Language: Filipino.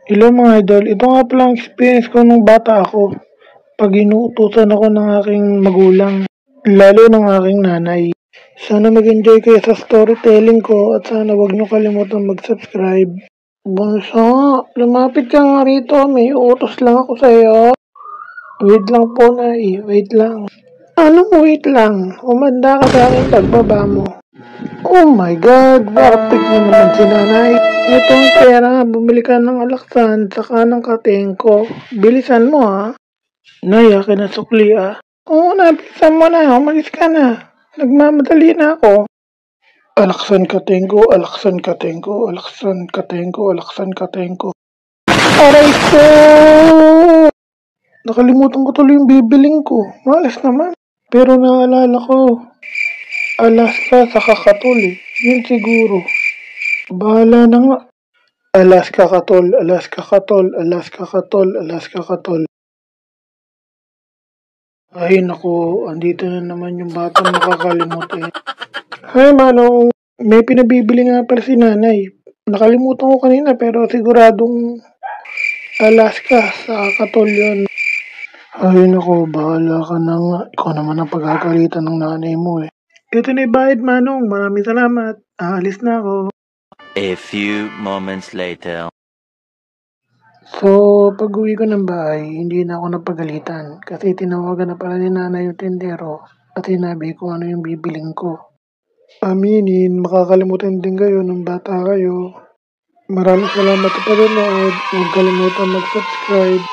Hello mga idol, ito nga pala ang experience ko nung bata ako. Pag inuutusan ako ng aking magulang, lalo ng aking nanay. Sana mag-enjoy kayo sa storytelling ko at sana wag niyo kalimutan mag-subscribe. Bunso, lumapit ka nga rito, may utos lang ako sa iyo. Wait lang po na wait lang. Anong wait lang? Umanda ka sa aking pagbaba mo. Oh my God, bakit na naman si nanay? Ito ang pera, bumili ka ng alaksan, saka ng katengko. Bilisan mo ha. Nay, akin na sukli ah. Oo na, bilisan mo na, umalis ka na. Nagmamadali na ako. Alaksan katengko, alaksan katengko, alaksan katengko, alaksan katengko. Aray ko! Nakalimutan ko tuloy yung bibiling ko. Malas naman. Pero naalala ko, Alaska sa Kakatol eh. Yun siguro. Bahala na nga. Alaska Katol, Alaska Katol, Alaska Katol, Alaska Katol. Ay naku, andito na naman yung batang makakalimutan. Hay manong, may pinabibili nga pala si nanay. Nakalimutan ko kanina pero siguradong Alaska sa Katol yun. Ay naku, bahala ka na nga. Ikaw naman ang pagkakalitan ng nanay mo eh. Ito na yung bayad manong, maraming salamat. Aalis na ako. A few moments later. So, pag-uwi ko ng bahay, hindi na ako napagalitan kasi tinawagan na pala ni nanay yung tindero at sinabi kung ano yung bibiling ko. Aminin, makakalimutan din kayo nung bata kayo. Maraming salamat sa panonood. Huwag kalimutan mag-subscribe.